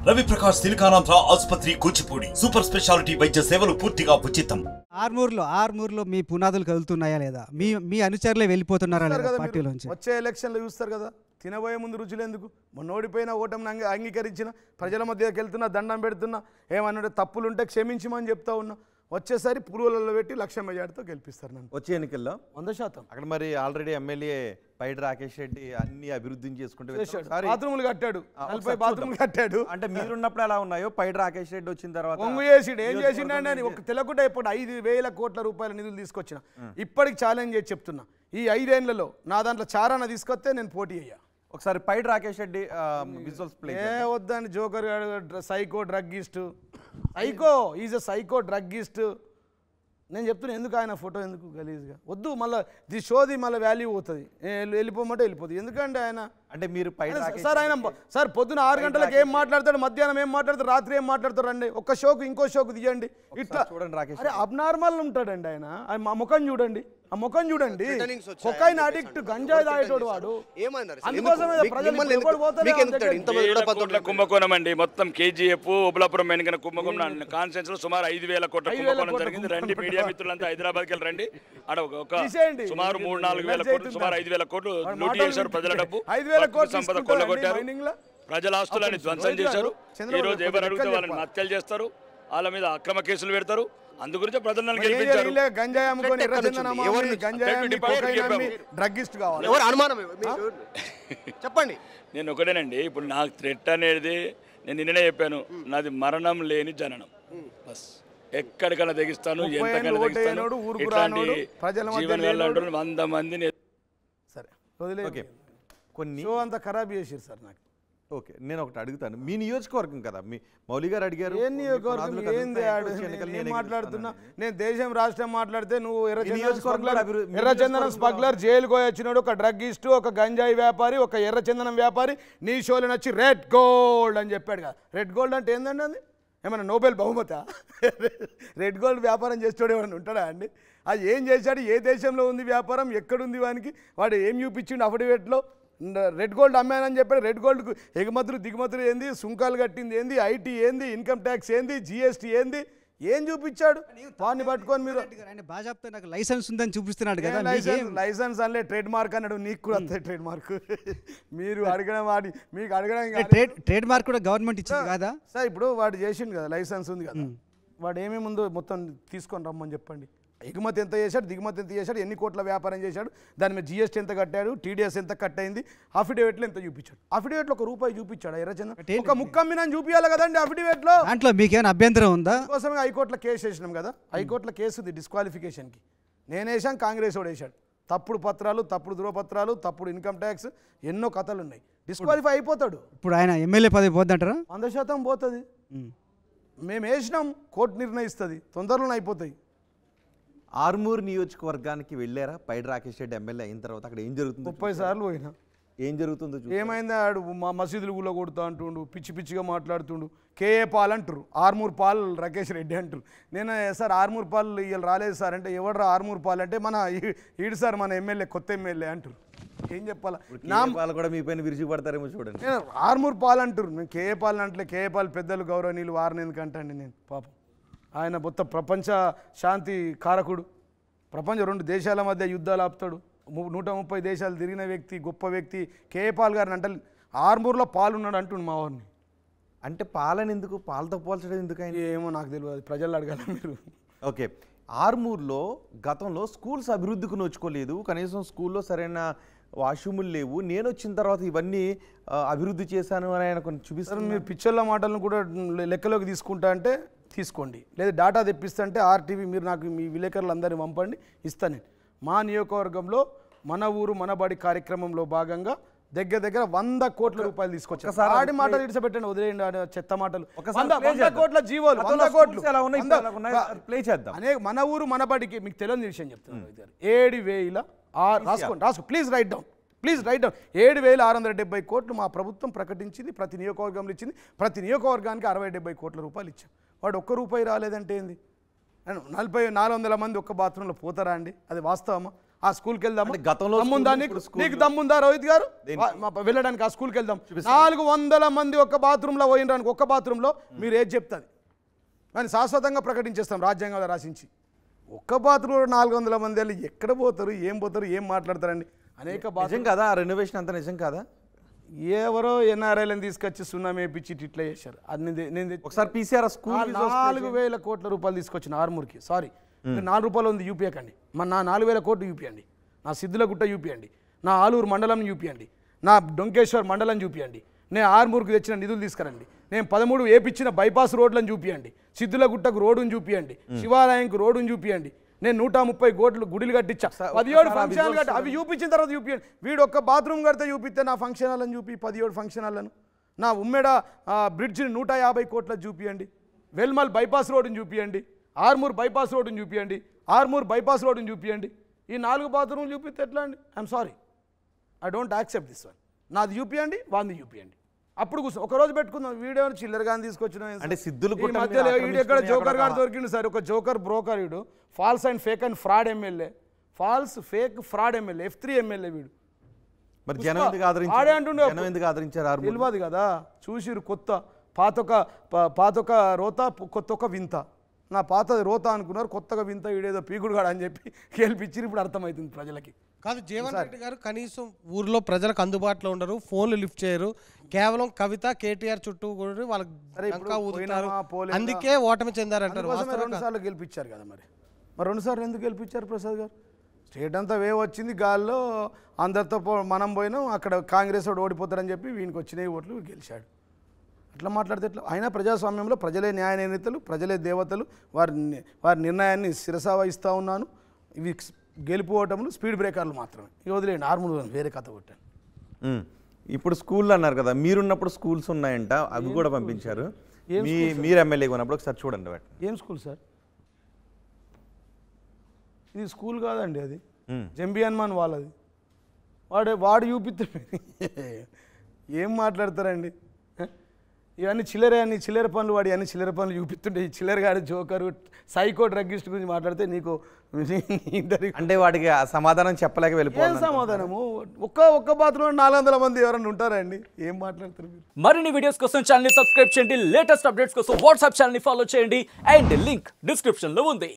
రవి ప్రకాష్ సిలికానాంధ్ర ఆసుపత్రి Kuchipudi super speciality వైద్య సేవలు పూర్తిగా ఉచితం. ఆర్మూర్లో మీ పునాదులు కదులుతున్నాయా లేదా? మీ అనుచరులే వెళ్ళిపోతున్నారా లేదా పార్టీలోంచి? వచ్చే ఎలక్షన్లు చూస్తారు కదా, తినబోయే ముందు రుచులు ఎందుకు? మొన్న ఓడిపోయిన ఓటమిని అంగీకరించిన ప్రజల మధ్యకి వెళ్తున్నా, దండం పెడుతున్నా, ఏమన్నా తప్పులుంటే క్షమించమని చెప్తా ఉన్నా. వచ్చేసరి పురుగులలో పెట్టి 1,00,000 మెజార్టీతో గెలిపిస్తారు నన్ను వచ్చే ఎన్నికల్లో 100%. అక్కడ మరి ఆల్రెడీ ఎమ్మెల్యే పైడి రాకేష్ రెడ్డి అన్ని అభివృద్ధిని చేసుకుంటూ బాత్రూములు కట్టాడు, 40 బాత్రూములు కట్టాడు. అంటే మీరున్నప్పుడు ఎలా ఉన్నాయో పైడి రాకేష్ రెడ్డి వచ్చిన తర్వాత పొంగు చేసిండు, ఏం చేసిండు అని ఒక తెలకుండా ఇప్పుడు 5,000 కోట్ల రూపాయల నిధులు తీసుకొచ్చిన. ఇప్పటికి ఛాలెంజ్ చేసి చెప్తున్నా, ఈ 5 ఏళ్లలో నా దాంట్లో చారాన తీసుకొస్తే నేను పోటీ అయ్యా. ఒకసారి పైడి రాకేష్ రెడ్డి విజువల్స్ ప్లే వద్దని joker psycho druggist, psycho is a psycho druggist. నేను చెప్తున్నా, ఎందుకు ఆయన ఫోటో ఎందుకు గలీజ్గా వద్దు, మళ్ళీ ది షోది మళ్ళీ వాల్యూ పోతుంది, వెళ్ళిపోమంటే వెళ్ళిపోతుంది. ఎందుకంటే ఆయన అంటే మీరు సార్ ఆయన సార్ పొద్దున 6 గంటలకు ఏం మాట్లాడతాడు, మధ్యాహ్నం ఏం మాట్లాడతాడు, రాత్రి ఏం మాట్లాడతాడు అండి. ఒక్క షోకు ఇంకో షోకు తీయండి, ఇట్లా చూడండి రాకేష్. అరే అబ్నార్మల్ ఉంటాడండి ఆయన. ఆ ముఖం చూడండి, ఆ ముఖం చూడండి. కొకైన్ అడిక్ట్, గంజాయి తాగేటోడు వాడు. అందుకోసమే కుంభకోణం అండి. మొత్తం కేజీఎఫ్ ఉబలాపురం మెనకన కుంభకోణం కాన్ఫరెన్స్ లో సుమారు 5,000 కోట్ల కుంభకోణం జరిగింది. రండి మీడియా మిత్రులంతా హైదరాబాద్కి వెళ్ళి రండి. అక్కడ ఒక సుమారు 3-4 వేల కోట్లు, సుమారు 5,000 కోట్లు లూటీ చేశారు. ప్రజల డబ్బు, సంపద కొల్లగొట్టారు, ప్రజల ఆస్తులని ధ్వంసం చేశారు. ఈ రోజు ఎవరు అడిగితే వాళ్ళని హత్యలు చేస్తారు, వాళ్ళ మీద అక్రమ కేసులు పెడతారు. అందు గురించి ప్రజలు నన్ను గెలిపించారు. చెప్పండి. నేను ఒకటేనండి, ఇప్పుడు నాకు థ్రెట్ అనేది నేను నిన్ననే చెప్పాను, నాది మరణం లేని జననం. బస్ ఎక్కడికైనా తెగిస్తాను, ఎంతకైనా తెగిస్తాను. ఇట్లాంటి జీవన వెళ్ళ 100 మందిని సరే వదిలే, కొన్ని అంతా ఖరాబ్ చేసారు సార్ నాకు. ఓకే, నేను ఒకటి అడుగుతాను. మీ నియోజకవర్గం కదా, మీ మౌలి గారు అడిగారు. ఏ నియోజకవర్గం ఏంది మాట్లాడుతున్నా? నేను దేశం రాష్ట్రం మాట్లాడితే నువ్వు ఎర్రచందనం స్మగ్లర్ జైలుకు వచ్చినాడు, ఒక డ్రగ్గిస్టు, ఒక గంజాయి వ్యాపారి, ఒక ఎర్రచందనం వ్యాపారి. నీ షోలో నచ్చి రెడ్ గోల్డ్ అని చెప్పాడు కదా. రెడ్ గోల్డ్ అంటే ఏందండి? అది ఏమన్నా నోబెల్ బహుమత? రెడ్ గోల్డ్ వ్యాపారం చేసేవాడు ఏమన్నా ఉంటాడా అండి? అది ఏం చేశాడు? ఏ దేశంలో ఉంది వ్యాపారం? ఎక్కడుంది వానికి? వాడు ఏం చూపించిండు అఫిడవిట్లో? రెడ్ గోల్డ్ అమ్మానని చెప్పాడు. రెడ్ గోల్డ్కు ఎగుమతులు దిగుమతులు ఏంది, సుంకాలు కట్టింది ఏంది, ఐటీ ఏంది, ఇన్కమ్ ట్యాక్స్ ఏంది, జిఎస్టీ ఏంది, ఏం చూపించాడు? వాడిని పట్టుకొని మీరు బాజాప్తో నాకు లైసెన్స్ ఉందని చూపిస్తున్నాడు కదా. లైసెన్స్ అనలే, ట్రేడ్ మార్క్ అన్నాడు. నీకు కూడా వస్తాయి ట్రేడ్ మార్క్. మీరు అడగడం వాడి మీకు అడగడం ట్రేడ్ మార్క్ కూడా గవర్నమెంట్ ఇచ్చింది కదా సార్. ఇప్పుడు వాడు చేసిండు కదా, లైసెన్స్ ఉంది కదా. వాడు ఏమేమి ఉందో మొత్తం తీసుకొని రమ్మని చెప్పండి. ఎగుమతి ఎంత చేశాడు, దిగుమతి ఎంత చేశాడు, ఎన్ని కోట్ల వ్యాపారం చేశాడు, దాని మీద జిఎస్టీ ఎంత కట్టాడు, టీడీఎస్ ఎంత కట్ అయింది, అఫిడవిట్లో ఎంత చూపించాడు. అఫిడవిట్లో ₹1 చూపించాడు ఎర్రచందనం. ఒక ముక్కమ్మినని చూపించాలి కదండి అఫిడవిట్లో. దాంట్లో మీకేమైనా అభ్యంతరం ఉందా? కోసమే హైకోర్టులో కేసు వేసినాం కదా. హైకోర్టులో కేసు ఉంది డిస్క్వాలిఫికేషన్కి. నేను వేసాను, కాంగ్రెస్ వాడు వేసాడు. తప్పుడు పత్రాలు, తప్పుడు ధృవపత్రాలు, తప్పుడు ఇన్కమ్ ట్యాక్స్, ఎన్నో కథలు ఉన్నాయి. డిస్క్వాలిఫై అయిపోతాడు. ఇప్పుడు ఆయన ఎమ్మెల్యే పదవి పోద్దంటారా? 100% పోతుంది. మేము వేసినాం, కోర్టు నిర్ణయిస్తుంది, తొందరలోనే అయిపోతాయి. ఆర్మూర్ నియోజకవర్గానికి వెళ్ళారా? పైడి రాకేష్ రెడ్డి ఎమ్మెల్యే అయిన తర్వాత అక్కడ ఏం జరుగుతుంది? 30 సార్లు పోయినా. ఏం జరుగుతుందో ఏమైందా? ఆడు మా మసీదులు గుల్ల కొడుతూ అంటుండు, పిచ్చి పిచ్చిగా మాట్లాడుతుండు. కేఏ పాల్ అంటారు, ఆర్మూర్ పాల్ రాకేష్ రెడ్డి అంటారు. నేను సార్ ఆర్మూర్ పాల్ ఇవాళ రాలేదు సార్ అంటే, ఎవడరా ఆర్మూర్ పాల్ అంటే, మన ఈడు సార్ మన ఎమ్మెల్యే, కొత్త ఎమ్మెల్యే అంటారు. ఏం చెప్పాలా? నా వాళ్ళు కూడా మీ పైన విరిచి పడతారేమో చూడండి. నేను ఆర్మూర్ పాల్ అంటారు, నేను కేఏ పాల్ అంటే. కేఏ పాల్ పెద్దలు గౌరవనీయులు, వారిని ఎందుకంటండి నేను పాపం. ఆయన మొత్తం ప్రపంచ శాంతి కారకుడు. ప్రపంచ 2 దేశాల మధ్య యుద్ధాలు ఆపుతాడు. 130 దేశాలు తిరిగిన వ్యక్తి, గొప్ప వ్యక్తి కేఏ పాల్ గారిని అంటే. ఆర్మూర్లో పాలు ఉన్నాడు అంటుండు మా వారిని. అంటే పాలని ఎందుకు, పాలతో పోల్చడం ఎందుకు? ఏమో నాకు తెలియదు, ప్రజలు అడగాల మీరు. ఓకే, ఆర్మూర్లో గతంలో స్కూల్స్ అభివృద్ధికి నోచుకోలేదు, కనీసం స్కూల్లో సరైన వాష్రూములు లేవు. నేను వచ్చిన తర్వాత ఇవన్నీ అభివృద్ధి చేశాను అని ఆయన కొన్ని చూపిస్తారు. మీరు పిక్చర్ల మాటలను కూడా లెక్కలోకి తీసుకుంటా అంటే తీసుకోండి, లేదా డేటా తెప్పిస్తా అంటే ఆర్టీవీ మీరు నాకు మీ విలేకరులు అందరినీ పంపండి, ఇస్తాను నేను. మా నియోజకవర్గంలో మన ఊరు మన బడి కార్యక్రమంలో భాగంగా దగ్గర 100 కోట్ల రూపాయలు తీసుకొచ్చారు. ఆడి మాటలు ఇడిచిపెట్టండి, వదిలేయండి చెత్త మాటలు. 100 కోట్ల జీవోలు, 100 కోట్లు ప్లే చేద్దాం. మన ఊరు మన బడికి మీకు తెలియని విషయం చెప్తున్నాను. 7,000 రాసుకో, ప్లీజ్ రైట్ డౌన్, 7,670 కోట్లు మా ప్రభుత్వం ప్రకటించింది, ప్రతి నియోజకవర్గంలో ఇచ్చింది. ప్రతి నియోజకవర్గానికి 60-70 కోట్ల రూపాయలు ఇచ్చాం. వాడు ₹1 రాలేదంటే ఏంది? 400 మంది ఒక్క బాత్రూంలో పోతారా అండి? అది వాస్తవమా? ఆ స్కూల్కి వెళ్దాం. గతంలో దమ్ముందా నీకు దమ్ముందా రోహిత్ గారు వెళ్ళడానికి? ఆ స్కూల్కి వెళ్దాం. 400 మంది ఒక్క బాత్రూంలో పోయినడానికి, ఒక్క బాత్రూంలో మీరు ఏది చెప్తుంది కానీ శాశ్వతంగా ప్రకటించేస్తాం రాజ్యాంగంలో రాసించి. ఒక్క బాత్రూంలో 400 మంది వెళ్ళి ఎక్కడ పోతారు, ఏం పోతారు, ఏం మాట్లాడతారండి? అనేక నిజం కదా రెనోవేషన్ అంతా నిజం కాదా? ఎవరో ఎన్ఆర్ఐలను తీసుకొచ్చి సున్నామీ వేయించి ఇట్లా చేశారు. అది నేను ఒకసారి పీసీఆర్ స్కూల్ 4,000 కోట్ల రూపాయలు తీసుకొచ్చిన ఆర్మూర్కి. సారీ, 4 రూపాయలు ఉంది యూపీఐకండి. నా 4,000 కోట్లు యూపీయండి, నా సిద్ధులగుట్ట యూపీయండి, నా ఆలూరు మండలం యూపీయండి, నా డొంకేశ్వర్ మండలం చూపియండి. నేను ఆర్మూర్కి తెచ్చిన నిధులు తీసుకురండి. నేను 13 వేపించిన బైపాస్ రోడ్లను చూపియండి. సిద్ధులగుట్టకు రోడ్డును చూపియండి, శివాలయంకు రోడ్డును చూపియండి. నేను 130 కోట్లు గుడిలు కట్టించా, 17 ఫంక్షన్ కట్టి అవి చూపించిన తర్వాత చూపియండి. వీడు ఒక్క బాత్రూమ్ కడితే చూపిస్తే నా ఫంక్షన్ హాలను చూపి 17 ఫంక్షన్ హాలను, నా ఉమ్మెడ బ్రిడ్జిని 150 కోట్ల చూపియండి, వెల్మల్ బైపాస్ రోడ్డుని చూపియండి, ఆర్మూర్ బైపాస్ రోడ్డుని చూపియండి, ఆర్మూర్ బైపాస్ రోడ్డుని చూపియండి. ఈ 4 బాత్రూమ్లు చూపిస్తే ఎట్లా అండి? I'm sorry, I don't accept this one. నాది చూపియండి, వాంది చూపియండి. అప్పుడు కూర్చో ఒకరోజు పెట్టుకుందాం. వీడియో చిల్లర గాని తీసుకొచ్చిన అంటే సిద్ధులు ఎక్కడ జోకర్ గారు దొరికిండు సార్, ఒక జోకర్ బ్రోకర్ వీడు, false and fake and fraud MLA, false fake fraud MLA, F3 MLA వీడు. మరి జనం ఎందుకు ఆదరించారు? తెలియదు కదా, చూసిరు కొత్త పాతొక రోత కొత్తొక వింత. నా పాతది రోత అనుకున్నారు, కొత్తగా వింత వీడేదో పీకుడుగాడు అని చెప్పి గెలిపించి ఇప్పుడు అర్థమవుతుంది ప్రజలకి. కాదు, జీవన్ రెడ్డి గారు కనీసం ఊర్లో ప్రజలకు అందుబాటులో ఉండరు, ఫోన్లు లిఫ్ట్ చేయరు, కేవలం కవిత కేటీఆర్ చుట్టూ కూడా వాళ్ళకి అందుకే ఓటమి చెందారంటారు. 2 సార్లు గెలిపించారు కదా, మరి 2 సార్లు ఎందుకు గెలిపించారు ప్రసాద్ గారు? స్టేట్ అంతా వేవ్ వచ్చింది గాల్లో, అందరితో మనం పోయినాం, అక్కడ కాంగ్రెస్ వాడు ఓడిపోతారని చెప్పి వీనికి వచ్చినాయి ఓట్లు, గెలిచాడు. అట్లా మాట్లాడితే ఎట్లా? అయినా ప్రజాస్వామ్యంలో ప్రజలే న్యాయ నిర్ణేతలు, ప్రజలే దేవతలు, వారి నిర్ణయాన్ని శిరసా వహిస్తూ ఉన్నాను. ఇవి గెలుపు ఓటములు స్పీడ్ బ్రేకర్లు మాత్రమే. ఇక వదిలేండి, ఆర్మూర్ వేరే కథ కొట్టాను. ఇప్పుడు స్కూల్ అన్నారు కదా, మీరున్నప్పుడు స్కూల్స్ ఉన్నాయంట, అవి కూడా పంపించారు. మీరు ఎమ్మెల్యేగా ఉన్నప్పుడు ఒకసారి చూడండి. ఏం స్కూల్ సార్? ఇది స్కూల్ కాదండి, అది జంబియన్ మాన్ వాళ్ళది. వాడు చూపిస్తే ఏం మాట్లాడతారండి? ఇవన్నీ చిల్లర పనులు, వాడి అన్ని చిల్లర పనులు చూపిస్తుంటే ఈ చిల్లరగాడు జోకరు సైకో డ్రగ్గిస్ట్ గురించి మాట్లాడితే నీకు అంటే వాడికి సమాధానం చెప్పలేక వెళ్ళిపోయింది. సమాధానము ఒక్క బాత్రూంలో 400 మంది ఎవరైనా ఉంటారండి? ఏం మాట్లాడతారు మీరు? మరిన్ని వీడియోస్ కోసం ఛానల్ సబ్స్క్రైబ్ చేయండి, లేటెస్ట్ అప్డేట్స్ కోసం వాట్సాప్ ఛానల్ ఫాలో చేయండి, అండ్ లింక్ డిస్క్రిప్షన్ లో ఉంది.